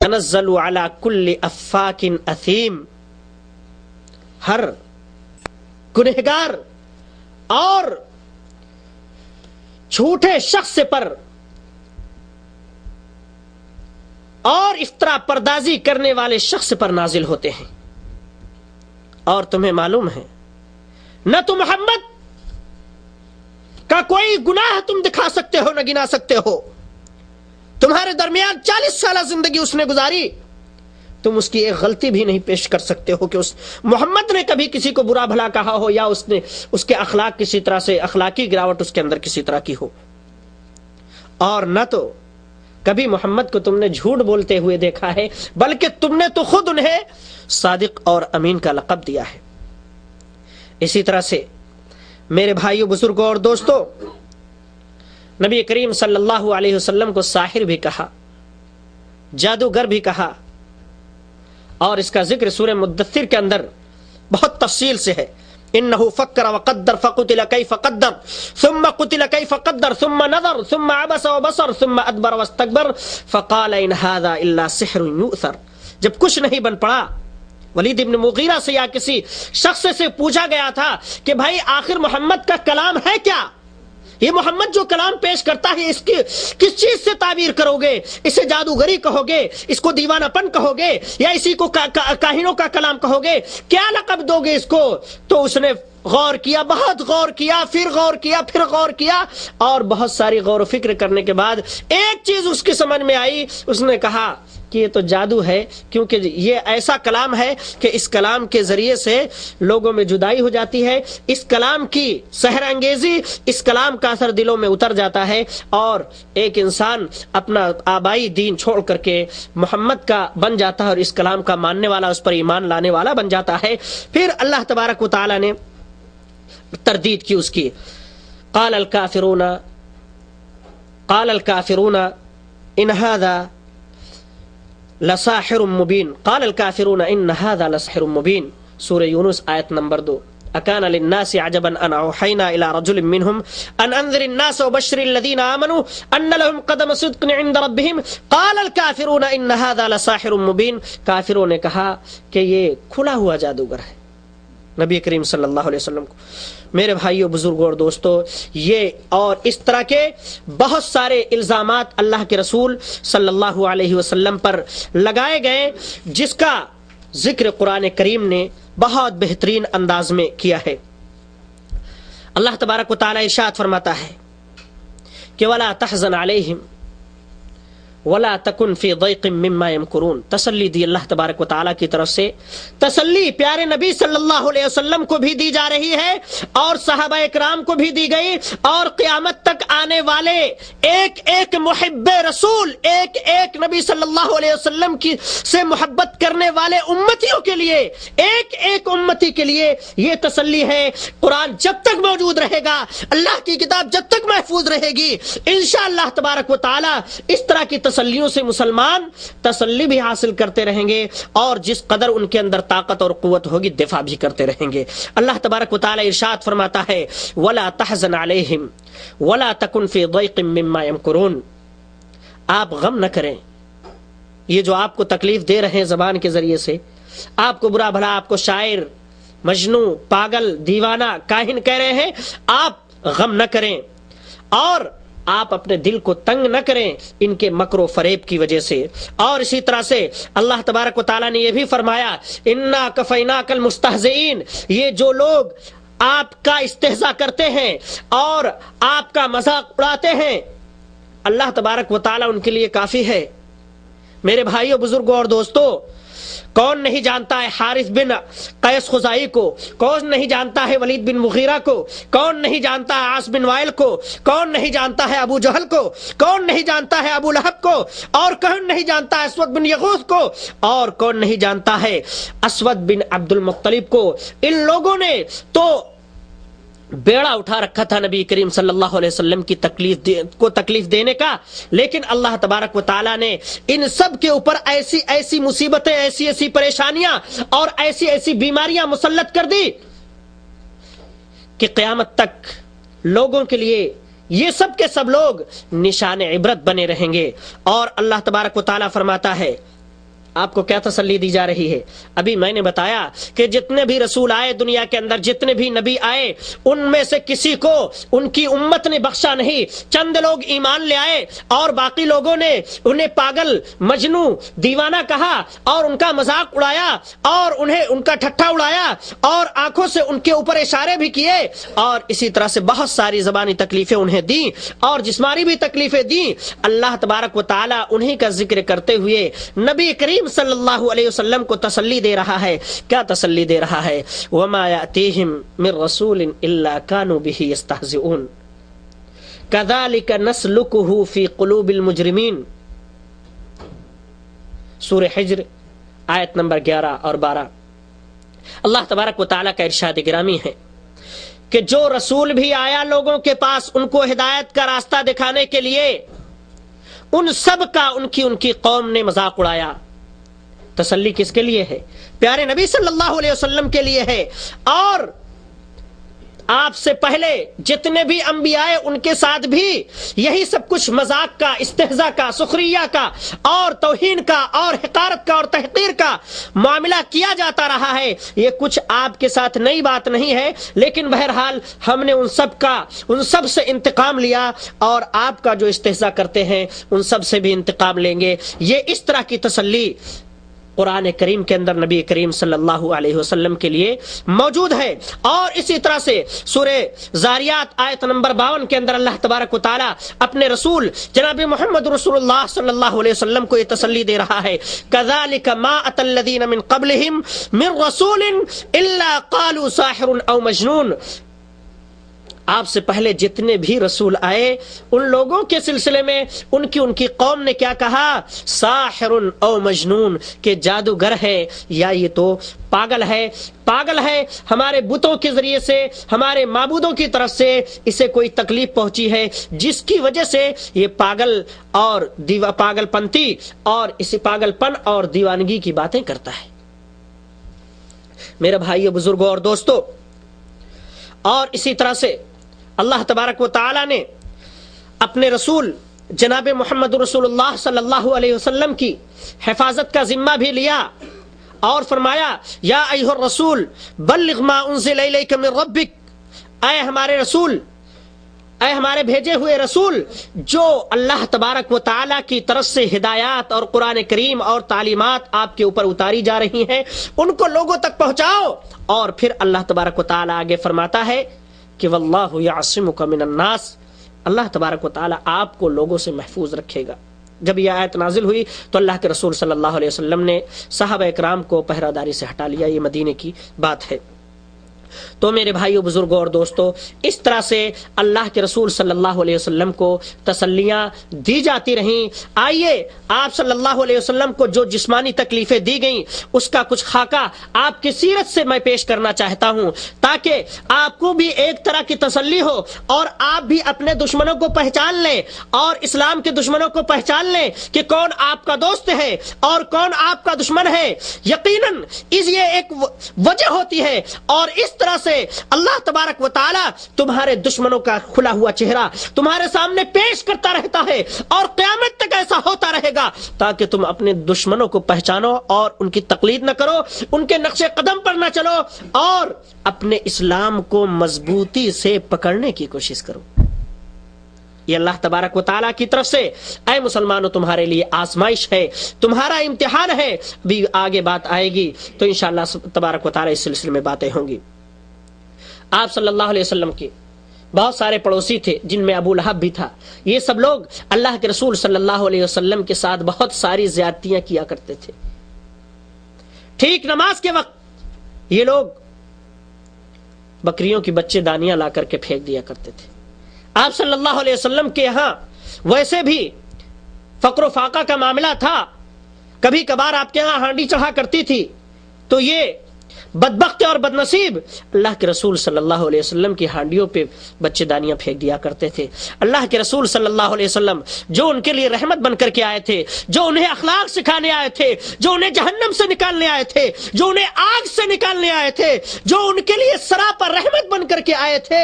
تنزل علی کل افاک اثیم، ہر گنہگار اور جھوٹے شخص پر اور افطرا پردازی کرنے والے شخص پر نازل ہوتے ہیں۔ اور تمہیں معلوم ہے نہ تو محمد کا کوئی گناہ تم دکھا سکتے ہو نہ گنا سکتے ہو، تمہارے درمیان 40 سالہ زندگی اس نے گزاری، تم اس کی ایک غلطی بھی نہیں پیش کر سکتے ہو کہ اس محمد نے کبھی کسی کو برا بھلا کہا ہو یا اس نے اس کے اخلاق کسی طرح سے اخلاقی گراوٹ اس کے اندر کسی طرح کی ہو۔ اور نہ تو کبھی محمد کو تم نے جھوٹ بولتے ہوئے دیکھا ہے، بلکہ تم نے تو خود انہیں صادق اور امین کا لقب دیا ہے۔ اسی طرح سے میرے بھائیوں، بزرگوں اور دوستوں، نبی کریم صلی اللہ علیہ وسلم کو ساحر بھی کہا، جادوگر بھی کہا، اور اس کا ذکر سورہ مدثر کے اندر بہت تفصیل سے ہے۔ انه فکر وقدر فقتل کیف قدر ثم قتل کیف قدر ثم نظر ثم عبس وبصر ثم ادبر واستكبر فقال ان هذا الا سحر يؤثر۔ جب کچھ نہیں بن پڑا، ولید بن مغیرہ سے یا کسی شخص سے پوچھا گیا تھا کہ بھائی آخر محمد کا کلام ہے کیا؟ یہ محمد جو کلام پیش کرتا ہے اس کی کس چیز سے تعبیر کرو گے؟ اسے جادوگری کہو گے، اس کو دیوانہ پن کہو گے، یا اسی کو کاہنوں کا کلام کہو گے؟ کیا لقب دو گے اس کو؟ تو اس نے غور کیا، بہت غور کیا، پھر غور کیا، پھر غور کیا، اور بہت ساری غور و فکر کرنے کے بعد ایک چیز اس کی سمجھ میں آئی۔ اس نے کہا کہ یہ تو جادو ہے، کیونکہ یہ ایسا کلام ہے کہ اس کلام کے ذریعے سے لوگوں میں جدائی ہو جاتی ہے، اس کلام کی سحر انگیزی، اس کلام کا اثر دلوں میں اتر جاتا ہے، اور ایک انسان اپنا آبائی دین چھوڑ کر کے محمد کا بن جاتا ہے اور اس کلام کا ماننے والا، اس پر ایمان لانے والا بن جاتا ہے۔ پھر اللہ تبارک و تعالی نے تردید کی اس کی، قال الکافرون ان هذا لساحر مبین، قال الکافرون ان هذا لسحر مبین، سورہ یونس آیت نمبر 2۔ اکان للناس عجبا ان اوحینا الى رجل منهم ان انذر الناس وبشر الذين امنوا ان لهم قدم صدق عند ربهم قال الکافرون ان هذا لساحر مبین۔ کافروں نے کہا کہ یہ کھلا ہوا جادوگر ہے نبی کریم صلی اللہ علیہ وسلم کو۔ میرے بھائیوں، بزرگوں اور دوستوں، یہ اور اس طرح کے بہت سارے الزامات اللہ کے رسول صلی اللہ علیہ وسلم پر لگائے گئے، جس کا ذکر قرآن کریم نے بہت بہترین انداز میں کیا ہے۔ اللہ تبارک و تعالی ارشاد فرماتا ہے کہ وَلَا تَحْزَنْ عَلَيْهِمْ وَلَا تَكُنْ فِي ضَيْقٍ مِّمَّا يَمْكُرُونَ۔ تسلی دی اللہ تبارک و تعالیٰ کی طرف سے، تسلی پیارے نبی صلی اللہ علیہ وسلم کو بھی دی جا رہی ہے اور صحابہ اکرام کو بھی دی گئی، اور قیامت تک آنے والے ایک ایک محب رسول، ایک ایک نبی صلی اللہ علیہ وسلم کی سے محبت کرنے والے امتیوں کے لیے، ایک ایک امتی کے لیے یہ تسلی ہے۔ قرآن جب تک موجود رہے گا، اللہ کی کتاب جب تک محفوظ رہے گی، انشاءاللہ تبارک و تعالیٰ اس طرح کی تسلیوں سے مسلمان تسلی بھی حاصل کرتے رہیں گے، اور جس قدر ان کے اندر طاقت اور قوت ہوگی دفاع بھی کرتے رہیں گے۔ اللہ تبارک و تعالی ارشاد فرماتا ہے وَلَا تَحْزَنْ عَلَيْهِمْ وَلَا تَكُنْ فِي ضَيْقٍ مِّمَّا يَمْكُرُونَ۔ آپ غم نہ کریں، یہ جو آپ کو تکلیف دے رہے ہیں زبان کے ذریعے سے، آپ کو برا بھلا، آپ کو شاعر، مجنوں، پاگل، دیوانہ، کاہن کہہ رہے ہیں، آپ غم نہ کریں، اور آپ اپنے دل کو تنگ نہ کریں ان کے مکر و فریب کی وجہ سے۔ اور اسی طرح سے اللہ تبارک و تعالیٰ نے یہ بھی فرمایا انا کفیناک المستہزئین، یہ جو لوگ آپ کا استہزاء کرتے ہیں اور آپ کا مذاق اڑاتے ہیں، اللہ تبارک و تعالیٰ ان کے لیے کافی ہے۔ میرے بھائیوں، بزرگوں اور دوستوں، کون نہیں جانتا ہے حارث بن قیس خزائی کو؟ کون نہیں جانتا ہے ولید بن مغیرہ کو؟ کون نہیں جانتا ہے عاص بن وائل کو؟ کون نہیں جانتا ہے ابو جہل کو؟ کون نہیں جانتا ہے ابو لہب کو؟ اور کون نہیں جانتا ہے اسود بن یغوث کو؟ اور کون نہیں جانتا ہے اسود بن عبد المطلب کو؟ ان لوگوں نے تو بیڑا اٹھا رکھا تھا نبی کریم صلی اللہ علیہ وسلم کی تکلیف دینے کا، لیکن اللہ تبارک و تعالیٰ نے ان سب کے اوپر ایسی ایسی مصیبتیں، ایسی ایسی پریشانیاں اور ایسی ایسی بیماریاں مسلط کر دی کہ قیامت تک لوگوں کے لیے یہ سب کے سب لوگ نشان عبرت بنے رہیں گے۔ اور اللہ تبارک و تعالیٰ فرماتا ہے آپ کو کیا تسلی دی جا رہی ہے؟ ابھی میں نے بتایا کہ جتنے بھی رسول آئے دنیا کے اندر، جتنے بھی نبی آئے، ان میں سے کسی کو ان کی امت نے بخشا نہیں۔ چند لوگ ایمان لے آئے اور باقی لوگوں نے انہیں پاگل، مجنوں، دیوانہ کہا اور ان کا مذاق اڑایا اور انہیں ان کا ٹھٹھا اڑایا اور آنکھوں سے ان کے اوپر اشارے بھی کیے، اور اسی طرح سے بہت ساری زبانی تکلیفیں انہیں دیں اور جسمانی بھی تکلیفیں دیں۔ اللہ تبارک و تعالی انہی کا ذکر کرتے ہوئے نبی کریم صلی اللہ علیہ وسلم کو تسلی دے رہا ہے۔ کیا تسلی دے رہا ہے؟ وَمَا يَأْتِيهِم مِّن رَّسُولٍ إِلَّا كَانُوا بِهِ يَسْتَهْزِئُونَ كَذَلِكَ نَسْلُكُهُ فِي قُلُوبِ الْمُجْرِمِينَ۔ سورہ حجر آیت نمبر 11 اور 12۔ اللہ تبارک و تعالیٰ کا ارشاد گرامی ہے کہ جو رسول بھی آیا لوگوں کے پاس ان کو ہدایت کا راستہ دکھانے کے لیے، ان سب کا ان کی قوم نے مذاق اڑایا۔ تسلی کس کے لیے ہے؟ پیارے نبی صلی اللہ علیہ وسلم کے لیے ہے، اور آپ سے پہلے جتنے بھی انبیاء ان کے ساتھ بھی یہی سب کچھ مذاق کا، استہزاء کا، سخریہ کا اور توہین کا اور حقارت کا اور تحقیر کا معاملہ کیا جاتا رہا ہے۔ یہ کچھ آپ کے ساتھ نئی بات نہیں ہے، لیکن بہرحال ہم نے ان سب سے انتقام لیا، اور آپ کا جو استہزاء کرتے ہیں ان سب سے بھی انتقام لیں گے۔ یہ اس طرح کی تسلی قرآن کریم کے اندر نبی کریم صلی اللہ علیہ وسلم کے لیے موجود ہے۔ اور اسی طرح سے سورہ زاریات آیت نمبر 52 کے اندر اللہ تبارک و تعالی اپنے رسول جناب محمد رسول اللہ صلی اللہ علیہ وسلم کو یہ تسلی دے رہا ہے، كَذَلِكَ مَا أَتَى الَّذِينَ مِن قَبْلِهِم مِّن رَّسُولٍ إِلَّا قَالُوا سَاحِرٌ أَوْ مَجْنُونٌ۔ آپ سے پہلے جتنے بھی رسول آئے ان لوگوں کے سلسلے میں ان کی قوم نے کیا کہا؟ ساحر او مجنون، کہ جادوگر ہے یا یہ تو پاگل ہے، ہمارے بتوں کے ذریعے سے، ہمارے معبودوں کی طرف سے اسے کوئی تکلیف پہنچی ہے، جس کی وجہ سے یہ پاگل پنتی اور اسی پاگل پن اور دیوانگی کی باتیں کرتا ہے۔ میرے بھائیو، بزرگوں اور دوستو، اور اسی طرح سے اللہ تبارک و تعالی نے اپنے رسول جناب محمد رسول اللہ صلی اللہ علیہ وسلم کی حفاظت کا ذمہ بھی لیا اور فرمایا، یا ایھا الرسول بلغ ما انزل الیک من ربک، اے ہمارے رسول، اے ہمارے بھیجے ہوئے رسول، جو اللہ تبارک و تعالی کی طرف سے ہدایات اور قرآن کریم اور تعلیمات آپ کے اوپر اتاری جا رہی ہیں ان کو لوگوں تک پہنچاؤ۔ اور پھر اللہ تبارک و تعالی آگے فرماتا ہے کہ واللہ یعصمک من الناس، اللہ تبارک و تعالی آپ کو لوگوں سے محفوظ رکھے گا۔ جب یہ آیت نازل ہوئی تو اللہ کے رسول صلی اللہ علیہ وسلم نے صحابہ اکرام کو پہرہ داری سے ہٹا لیا۔ یہ مدینے کی بات ہے۔ تو میرے بھائیو، بزرگوں اور دوستو، اس طرح سے اللہ کے رسول صلی اللہ علیہ وسلم کو تسلیاں دی جاتی رہیں۔ آئیے آپ صلی اللہ علیہ وسلم کو جو جسمانی تکلیفیں دی گئیں اس کا کچھ خاکہ آپ کی سیرت سے میں پیش کرنا چاہتا ہوں، تاکہ آپ کو بھی ایک طرح کی تسلی ہو اور آپ بھی اپنے دشمنوں کو پہچان لیں اور اسلام کے دشمنوں کو پہچان لیں کہ کون آپ کا دوست ہے اور کون آپ کا دشمن ہے۔ یقیناً یہ ایک وجہ ہوتی ہے، اور اس طرح سے اللہ تبارک و تعالی تمہارے دشمنوں کا کھلا ہوا چہرہ تمہارے سامنے پیش کرتا رہتا ہے، اور قیامت تک ایسا ہوتا رہے گا تاکہ تم اپنے دشمنوں کو پہچانو اور ان کی تقلید نہ کرو، ان کے نقش قدم پر نہ چلو، اور اپنے اسلام کو مضبوطی سے پکڑنے کی کوشش کرو۔ یہ اللہ تبارک و تعالیٰ کی طرف سے اے مسلمانوں تمہارے لیے آزمائش ہے، تمہارا امتحان ہے۔ بھی آگے بات آئے گی تو انشاءاللہ تبارک و تعالیٰ اس سلسلے میں باتیں ہوں گی۔ آپ صلی اللہ علیہ وسلم کے بہت سارے پڑوسی تھے جن میں ابو لہب بھی تھا۔ یہ سب لوگ اللہ کے رسول صلی اللہ علیہ وسلم کے ساتھ بہت ساری زیادتیاں کیا کرتے تھے۔ ٹھیک نماز کے وقت یہ لوگ بکریوں کی بچے دانیاں لا کر کے پھینک دیا کرتے تھے۔ آپ صلی اللہ علیہ وسلم کے یہاں ویسے بھی فقر و فاقہ کا معاملہ تھا، کبھی کبھار آپ کے یہاں ہانڈی چڑھا کرتی تھی، تو یہ بدبخت اور بدنصیب اللہ کے رسول صلی اللہ علیہ وسلم کی ہانڈیوں پہ بچے دانیاں پھینک دیا کرتے تھے۔ اللہ کے رسول صلی اللہ علیہ وسلم جو ان کے لیے رحمت بن کر کے آئے تھے، جو انہیں اخلاق سکھانے آئے تھے، جو انہیں جہنم سے نکالنے آئے تھے، جو انہیں آگ سے نکالنے آئے تھے، جو ان کے لیے سراپا رحمت بن کر کے آئے تھے،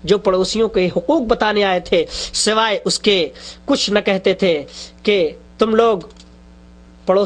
جو پڑوسیوں کے حقوق بتانے آئے تھے، سوائے اس کے کچھ نہ کہتے تھے کہ تم لوگ